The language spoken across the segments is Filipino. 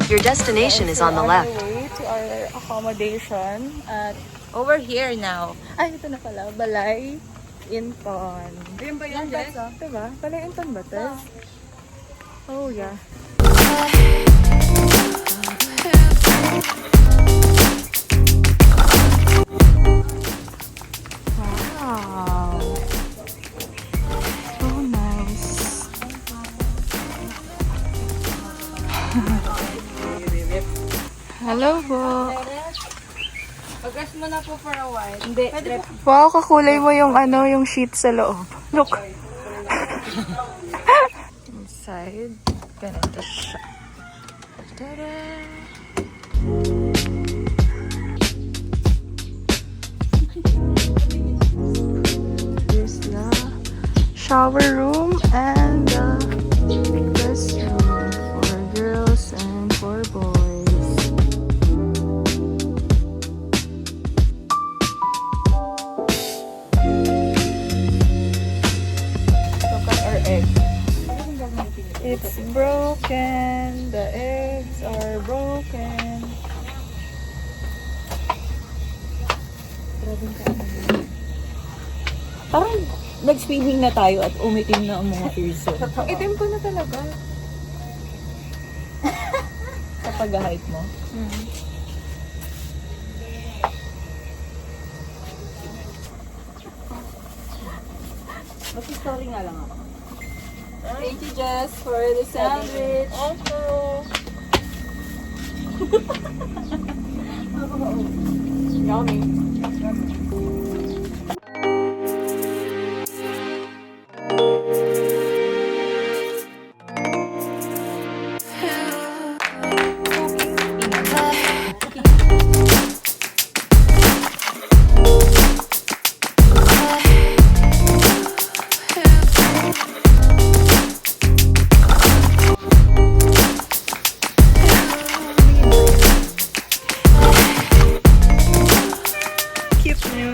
Your destination is on the left. Way to our accommodation at over here now. Ay, ito na pala. Balay Inton. Ayun ba yan, Jess? Diba? Balay Inton ba ito? Oh, yeah. Wow. So nice. Hello po. Pag-rest mo na po for a while. Hindi, Wow, kakulay mo yung yung sheet sa loob. Look. Inside, ganito siya. Tada! Here's the shower room and the restroom for girls and for boys. Look at our egg. It's broken. The eggs are broken. parang nag-swimming na tayo at umitim na ang mga person. Itim ko na talaga. Sa pag-height mo. Mag-story nga lang ako. Thank you, Jess, for the sandwich. Also, Yummy. cute niyo.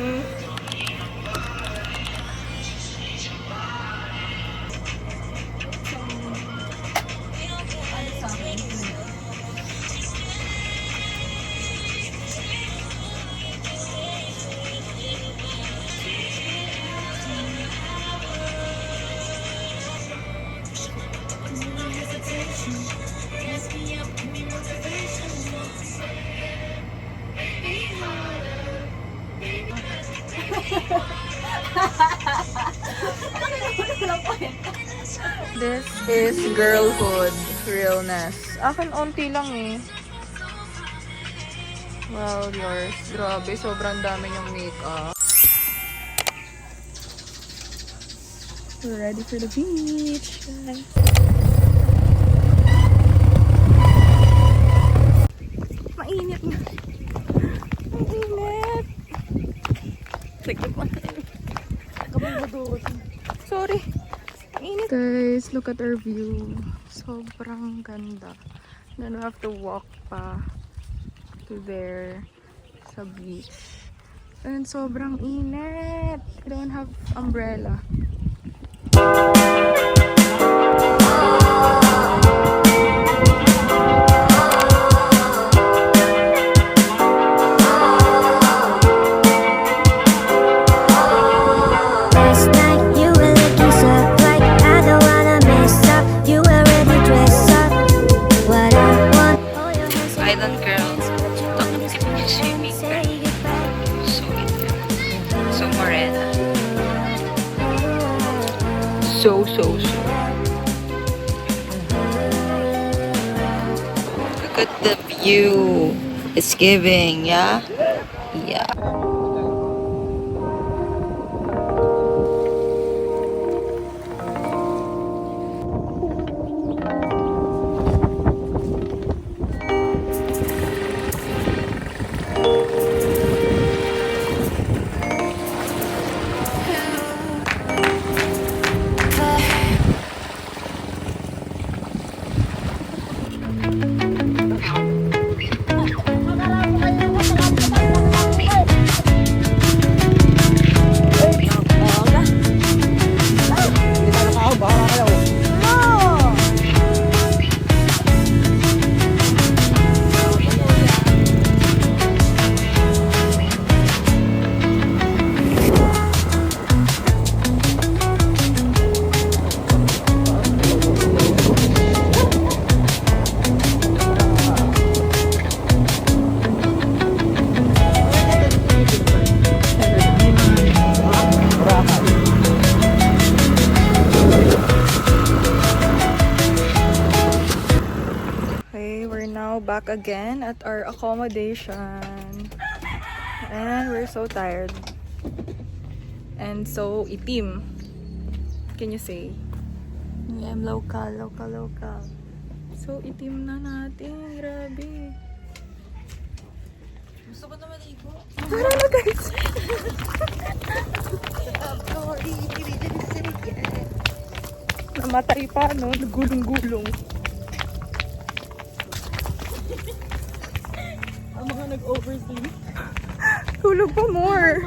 This is girlhood realness. Akin onti lang eh. Well, yours. Grabe, sobrang dami yung makeup. We're ready for the beach, guys. Mainit na. Mainit. Sorry. Mainit. Guys, look at our view. Sobrang ganda. Then we have to walk pa to there sa beach. And sobrang init. I don't have umbrella. Island girls. Ito naman si swimming so intense. So morena. So. Look at the view. It's giving, yeah? Yeah. we're now back again at our accommodation. And we're so tired. And so itim. Can you say? I'm local. So itim na natin. Grabe. Gusto ko na maligo. Tara na guys. Namatay pa, no? Nagulong-gulong. Ang mga nag-oversleep. Tulog pa more.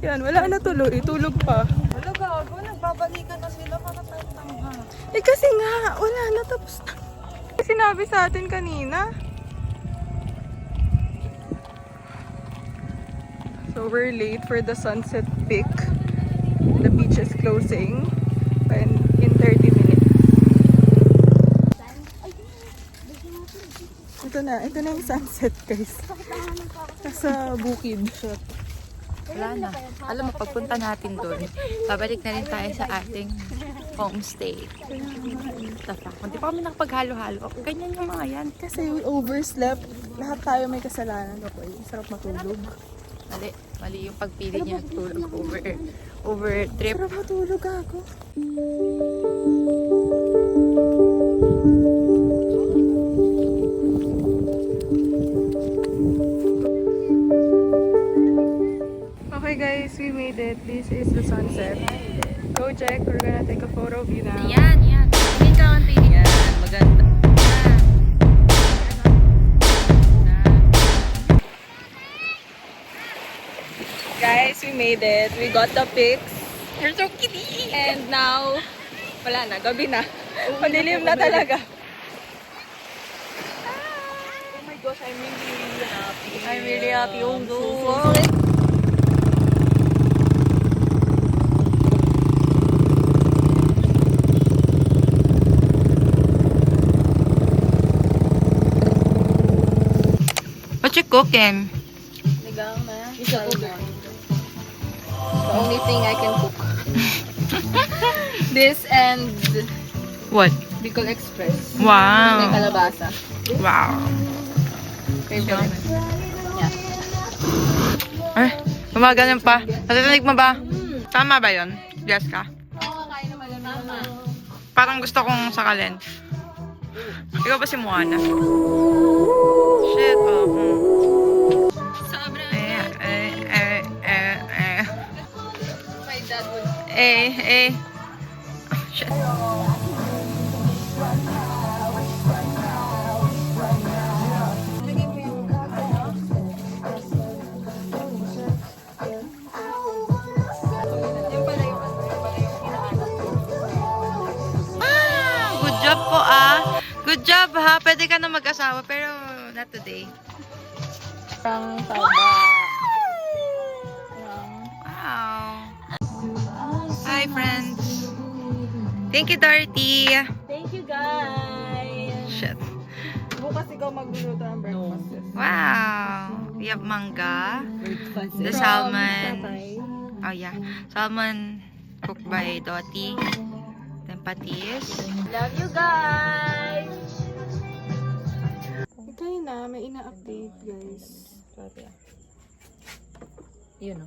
Yan, wala na tuloy. Tulog pa. Wala gago, nagbabalikan na sila para tayo tangha. Eh kasi nga, wala na. Tapos na. Sinabi sa atin kanina. So we're late for the sunset pic. The beach is closing in 30 minutes. Ito na yung sunset guys. Nasa bukid. Wala na. Alam mo, pagpunta natin doon, babalik na rin tayo sa ating homestay. Hindi pa kami nakapaghalo-halo. Ganyan yung mga yan. Kasi we overslept. Lahat tayo may kasalanan. Okay, sarap matulog. Mali yung pagpili niya tulog over trip. Sarap matulog ako. Okay guys, we made it. This is the sunset. Go check. We're gonna take a photo of you now. Yan. Tingin ka ang pili. Yan, maganda. Guys, we made it. We got the pics. You're so kitty! And now, wala na. Gabi na. Padilim na talaga. Oh my gosh, I'm really happy. I'm really happy. Oh, no. What you cooking? Ligang na. The only thing I can cook. This and What? Bicol Express. May Wow. kalabasa. Wow. Favorite. Ay, gumaganon pa. Natatinig mo ba? Tama ba yun? Yes ka? Oo, kain naman yung mama. Parang gusto kong sakalin. Ikaw ba si Moana? Shit, oh. Sobrang my dad would Shit. Good job po Good job ha. Pwede ka na mag-asawa pero not today. pang taba. Wow. Hi friends. Thank you Dorothy. Thank you, guys. Shit. Bukas ikaw magluluto ng breakfast. Wow. We have manga. The salmon. Oh yeah. Salmon cooked by Dottie. Then patis. Love you, guys. Okay na, may ina-update guys. Yun o.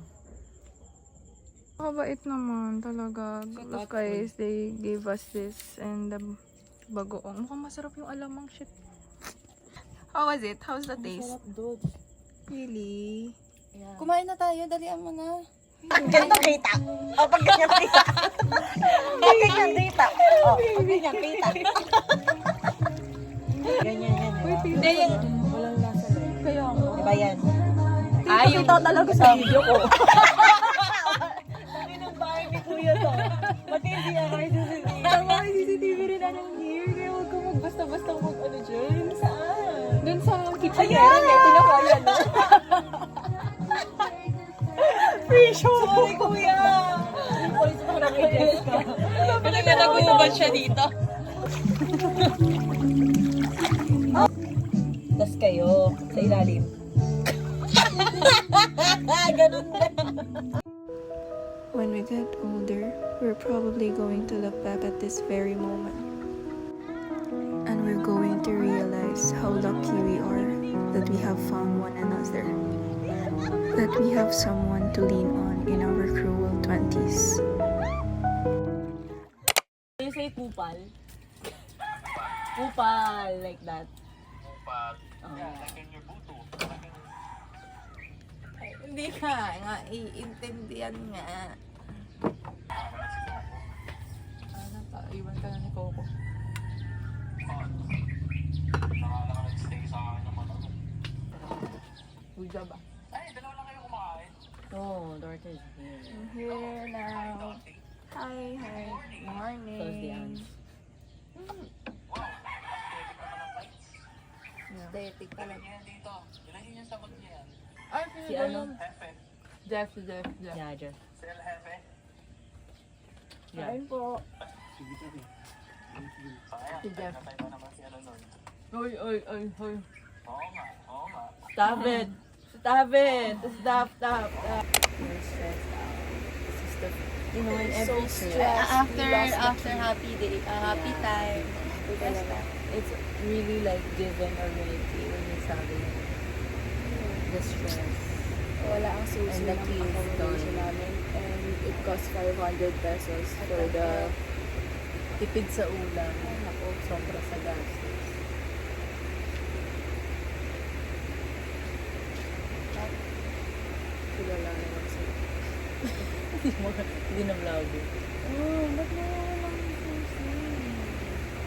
Mabait naman talaga. Look guys, they gave us this and the bagoong. Mukhang masarap yung alamang shit. How was it? How's the taste? Really? Kumain na tayo. Dalian mo na. Ganito kita. O, pag ganyan kita. Pag ganyan kita. O, pag ganyan kita. Ganyan yan. Hindi yung... Walang lasa na. Kaya nga. Diba yan? Ayaw talaga sa video ko. Sabi ng bahay ni Kuya to. Matindi ako yung CCTV. Tama yung CCTV rin na ng here. Kaya huwag ka magbasta-basta mag-ano dyan. Saan? Dun sa kitchen. Ayan! Tinakayan na. Free show! Sorry, Kuya! Ulit sa parang kay Jessica. Kasi nga nag-uubad siya dito. Tas kayo, sa ilalim. Ganun na. When we get older, we're probably going to look back at this very moment. And we're going to realize have found one another, that we have someone to lean on in our cruel 20s. You say kupal? Kupal, like that. Kupal. Oh. Yeah, like in your buto. Hindi ka nga, iintindihan nga. Ano pa, iwan ka na ni Coco. Nakala ka nag-stay sa akin naman ako. Uja ba? Ay, dalawa lang kayo kumakain. Oh, Dorothy is here. Here now. Hi, hi. Close the eyes. Aesthetic talaga. Yan dito. Ilagay niya sa bag niya yan. Ay, Si ano? Hefe. Jeff. Yeah, Jeff. Si El Hefe. Yeah. Kain po. Sayang. Si Jeff. Natay pa naman si ano nun. Hoy. Oo nga, oo nga. Stop it! Stop it! Stop. You're stressed out. This is the, you know, in every stress, After happy day, happy time. it's really like given already when you're traveling. The stress. Wala ang susi And the ng key is accommodation gone. namin. And it cost 500 pesos for the... Tipid sa ulam. Sobra sa gastos. Kilala naman sila. Hindi na vlog eh. Oh, ba't na lang susi?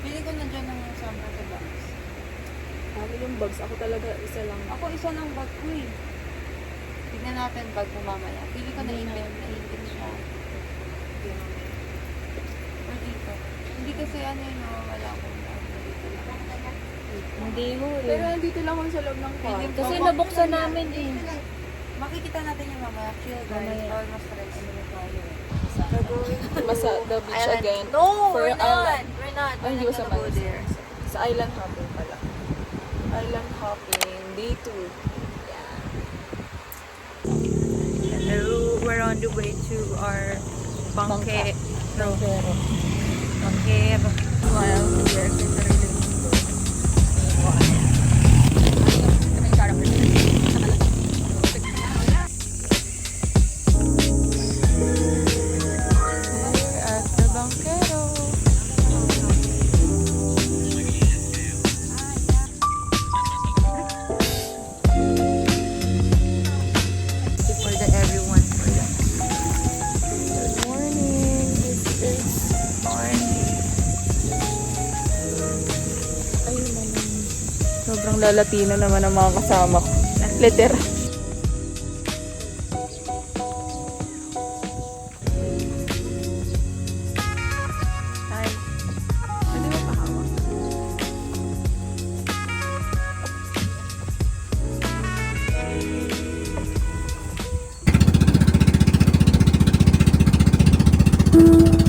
Pili ko na dyan ng sobra sa box. Ano yung bags? Ako talaga isa lang. Ako isa ng bag ko eh. Tignan natin bag mo mamaya. Pili ko na ipin siya. O dito. Hindi kasi ano yun, wala akong dito lang. Hindi ho Pero eh. nandito lang ako sa loob ng car. Kasi nabuksan namin eh. Makikita natin yung mamaya. Chill guys. Almost ready. Masa the beach again. No, For we're not. We're not. Ay, hindi ko sa We're not gonna go Manis. there. Sa island hopping pala. Island hopping, day 2. Hello, we're on the way to our bangke. No, bangke. While we're considering At the bangkero. For the everyone for the morning. This is morning. ayun naman. Sobrang lalatino naman ang mga kasama ko. Literal. Hi. Pwede ba pahawak?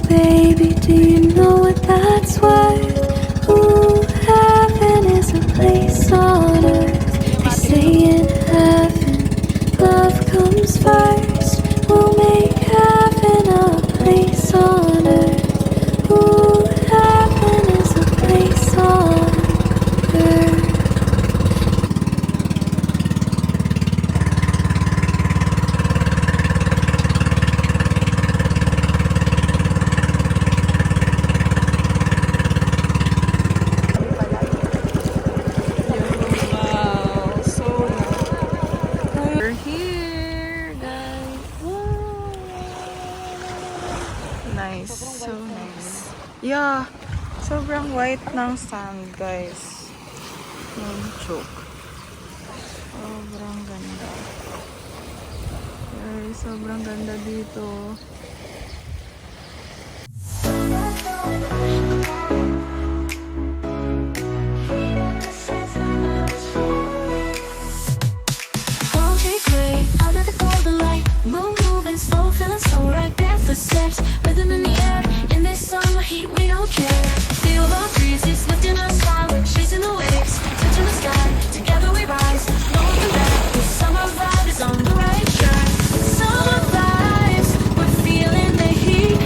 Baby, do you know what that's worth? Ooh, heaven is a place on earth. They say in heaven, love comes first. We'll make heaven a place on earth. Ooh, heaven is a place on earth. Wow, so nice. We're here, guys. Wow. Nice, so nice. Yeah, sobrang white ng sand, guys. Yung choke. Sobrang ganda. Guys, sobrang ganda dito. Okay, great. Under the golden light, moon moving slow, feeling so right there for steps. Rhythm in the air, in this summer heat, we don't care. Feel the breezes lifting us high, we're chasing the waves, touching the sky. Together we rise, no looking back. The summer vibe is on the right track. Summer vibes, we're feeling the heat,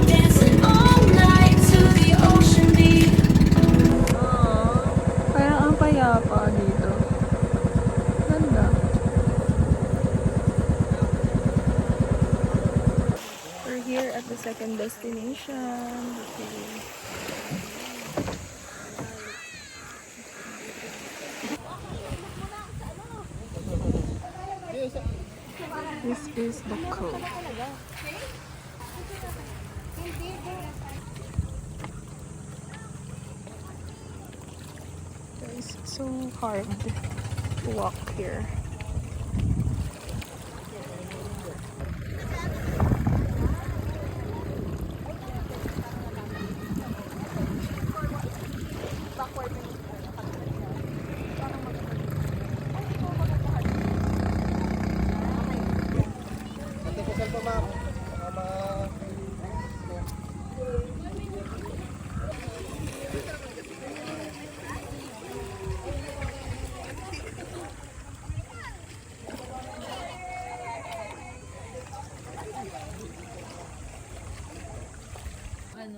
dancing all night to the ocean beat. Parang ang payapa dito. the second destination. Okay. This is the cove. It's so hard to walk here.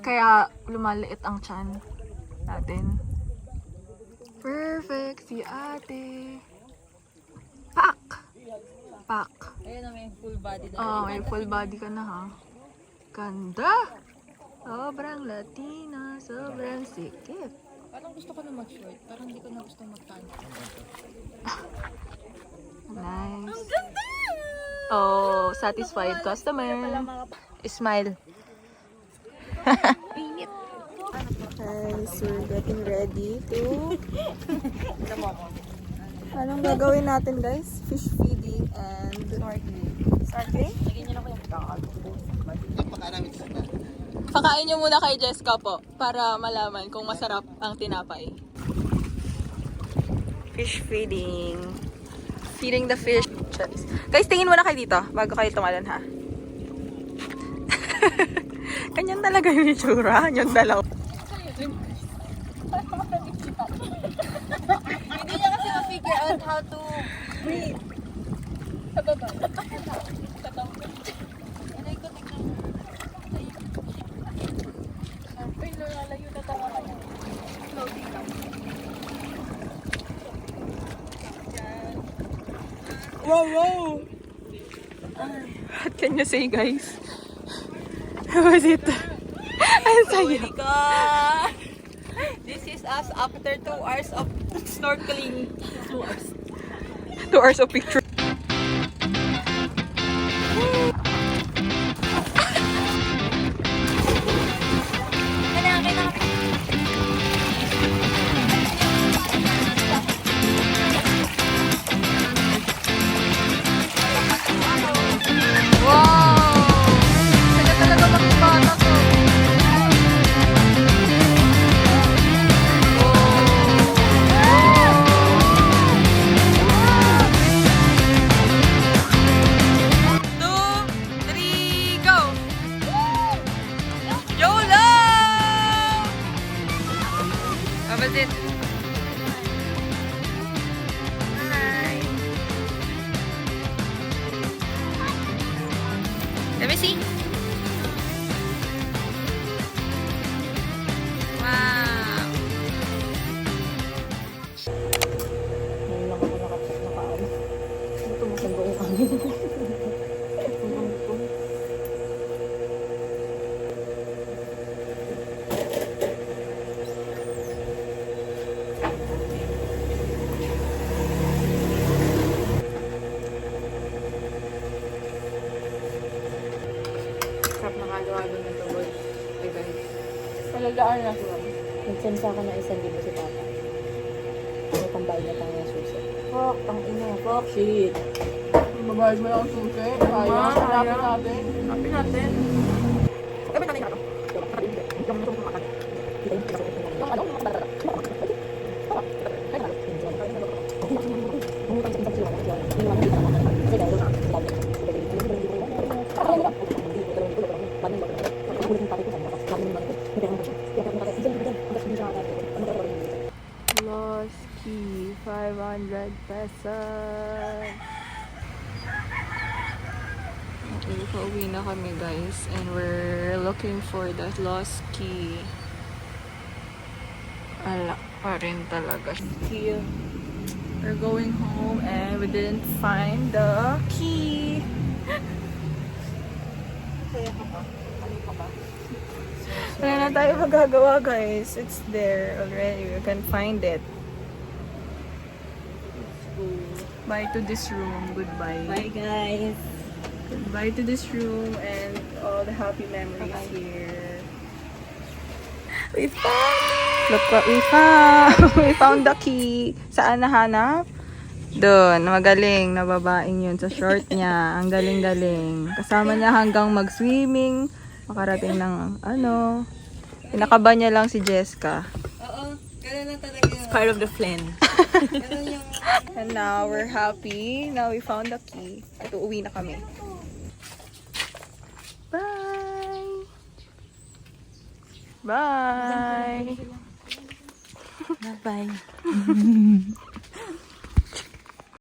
Kaya lumaliit ang tiyan natin. Perfect! Si ate! Pak! Pak! Ayun na, may full body na. Oh, may full body ka na ha. Ganda! Sobrang Latina, sobrang sikip. Parang gusto ko na mag-short. Parang hindi ko na gusto mag-pants. Nice. Ang ganda! Oh, satisfied customer. Smile. Guys, we're getting ready to... Anong gagawin natin guys? Fish feeding and... Snorkeling? Pakain niyo muna kay Jessica po para malaman kung masarap ang tinapay. Fish feeding. Feeding the fish. Guys, tingin muna kayo dito bago kayo tumalon ha. Ganyan talaga yung itsura. Yung dalaw. Hindi niya kasi ma-figure out how to breathe. Sa baba. Inay ko tignan. Ay, lalayo na tawa ka niya. Floating lang. Wow, wow! What can you say, guys? How was it? Ang saya. Oh my God! This is us after 2 hours of snorkeling. 2 hours. 2 hours of picture. Let me see. Wow. Ngayon lang ako nakaano. Tumusang buong angin. Sarap na halo-halo ng tuloy. Ay guys. Talagaan na siya. Nag-send sa akin ng 1,000 si Papa. May pambayad na tayo ng susi. Fuck, ang ina. Fuck, shit. Mabayad mo lang ang susi. Kaya, hanapin natin. Hanapin natin. Lost key, 500 pesos. Okay, pauwi na kami guys and we're looking for that lost key. Ala pa rin talaga. Key. We're going home and we didn't find the key. Wala na tayo magagawa, guys. It's there already. We can find it. Bye to this room. Goodbye. Bye guys. Goodbye to this room and all the happy memories here. We found it! Look what we found! We found the key. Saan nahanap? Doon. Magaling na babaeng yun sa short niya. Ang galing-galing. Kasama niya hanggang mag-swimming. Makarating ng ano. Pinakaba niya lang si Jessica. It's part of the plan. And now we're happy. Now we found the key. At uuwi na kami. Bye! Bye! Bye.